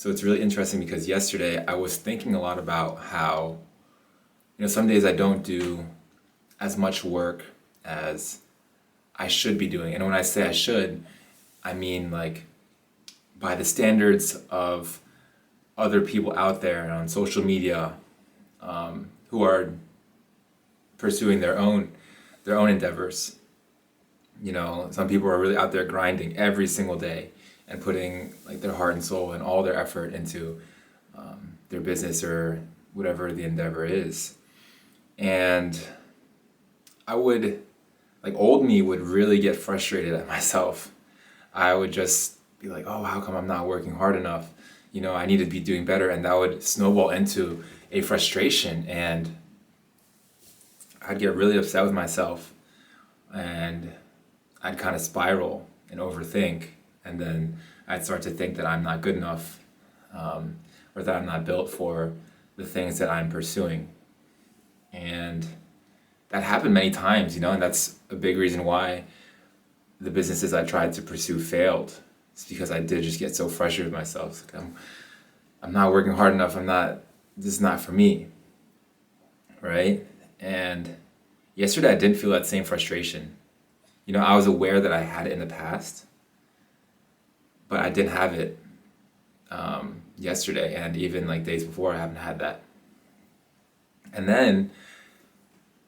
So it's really interesting because yesterday I was thinking a lot about how, some days I don't do as much work as I should be doing. And when I say I should, I mean like by the standards of other people out there on social media, who are pursuing their own endeavors. Some people are really out there grinding every single day and putting like their heart and soul and all their effort into their business or whatever the endeavor is. And I would, like old me would really get frustrated at myself. I would just be like, oh, how come I'm not working hard enough? I need to be doing better. And that would snowball into a frustration, and I'd get really upset with myself, and I'd kind of spiral and overthink. And then I'd start to think that I'm not good enough, or that I'm not built for the things that I'm pursuing. And that happened many times, and that's a big reason why the businesses I tried to pursue failed. It's because I did just get so frustrated with myself. Like I'm not working hard enough. This is not for me, right? And yesterday I didn't feel that same frustration. I was aware that I had it in the past, but I didn't have it yesterday, and even like days before I haven't had that. And then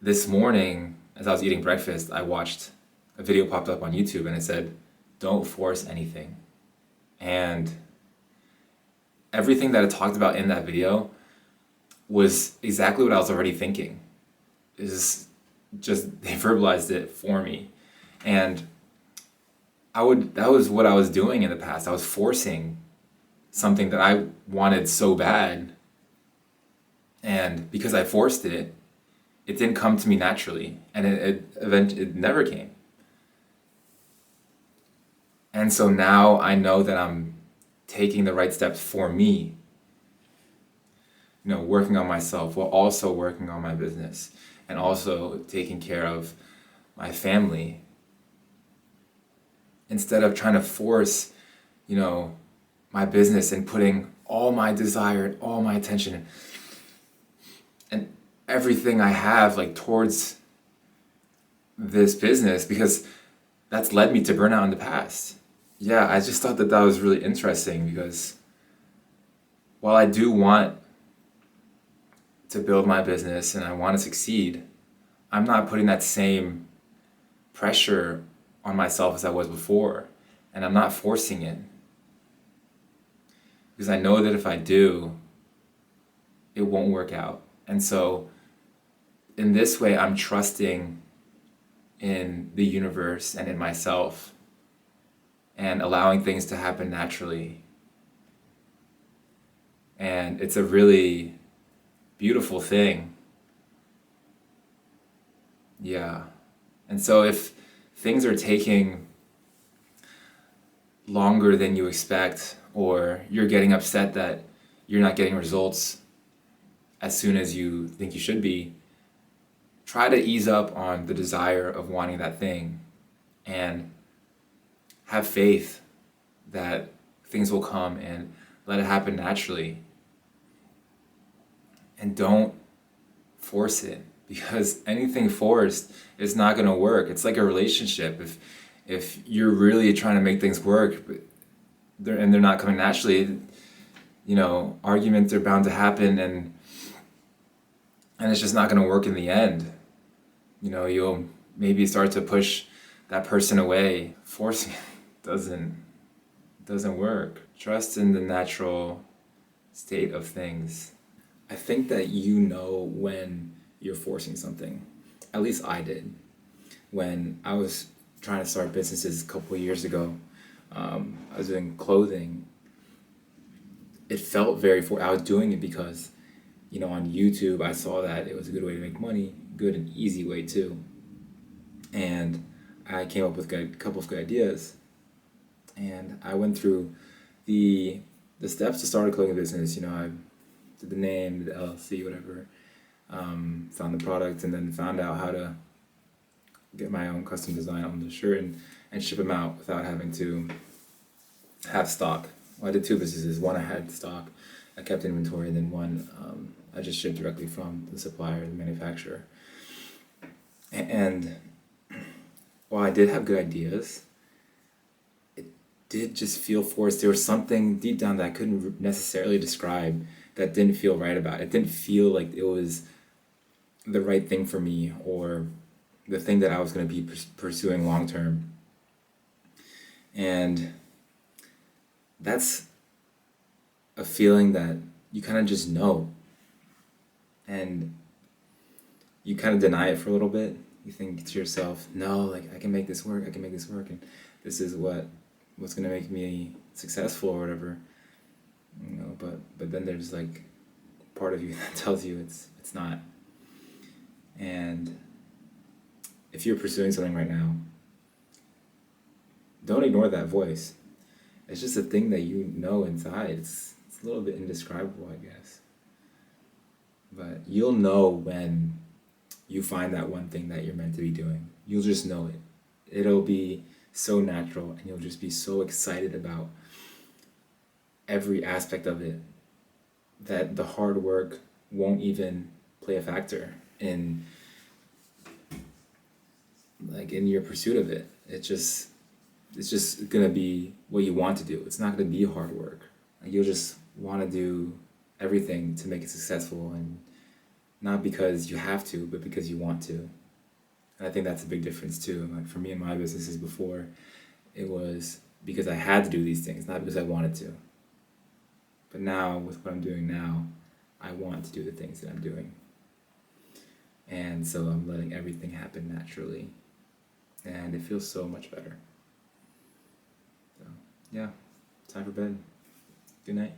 this morning, as I was eating breakfast, I watched a video popped up on YouTube, and it said, "Don't force anything." And everything that I talked about in that video was exactly what I was already thinking. Is just they verbalized it for me. And that was what I was doing in the past. I was forcing something that I wanted so bad. And because I forced it, it didn't come to me naturally. And it never came. And so now I know that I'm taking the right steps for me. Working on myself while also working on my business, and also taking care of my family. Instead of trying to force, my business and putting all my desire and all my attention and everything I have like towards this business, because that's led me to burnout in the past. Yeah, I just thought that was really interesting, because while I do want to build my business and I want to succeed, I'm not putting that same pressure on myself as I was before, and I'm not forcing it, because I know that if I do, it won't work out. And so in this way, I'm trusting in the universe and in myself, and allowing things to happen naturally. And it's a really beautiful thing. Yeah. And so if things are taking longer than you expect, or you're getting upset that you're not getting results as soon as you think you should be, try to ease up on the desire of wanting that thing, and have faith that things will come, and let it happen naturally. And don't force it, because anything forced is not going to work. It's like a relationship. If you're really trying to make things work, but they're not coming naturally, arguments are bound to happen, and it's just not going to work in the end. You'll maybe start to push that person away. Forcing it doesn't work. Trust in the natural state of things. I think that when you're forcing something. At least I did. When I was trying to start businesses a couple of years ago, I was doing clothing. It felt I was doing it because, on YouTube I saw that it was a good way to make money, good and easy way too. And I came up with a couple of good ideas. And I went through the steps to start a clothing business. I did the name, the LLC, whatever. Found the product, and then found out how to get my own custom design on the shirt and ship them out without having to have stock Well, I did two businesses. One I had stock, I kept inventory, and then one I just shipped directly from the supplier, the manufacturer. And while I did have good ideas, it did just feel forced. There was something deep down that I couldn't necessarily describe that didn't feel right about it. It didn't feel like it was the right thing for me or the thing that I was going to be pursuing long term. And that's a feeling that you kind of just know. And you kind of deny it for a little bit. You think to yourself, no, like I can make this work, I can make this work, and this is what's gonna make me successful or whatever. You know, but then there's like part of you that tells you it's not. And if you're pursuing something right now, don't ignore that voice. It's just a thing that you know inside. It's a little bit indescribable, I guess. But you'll know when you find that one thing that you're meant to be doing. You'll just know it. It'll be so natural, and you'll just be so excited about every aspect of it that the hard work won't even play a factor in your pursuit of it. It's just gonna be what you want to do. It's not gonna be hard work. You'll just want to do everything to make it successful, and not because you have to, but because you want to. And I think that's a big difference too. Like for me and my businesses before, it was because I had to do these things, not because I wanted to. But now, with what I'm doing now, I want to do the things that I'm doing. And so I'm letting everything happen naturally. And it feels so much better. So, yeah, time for bed. Good night.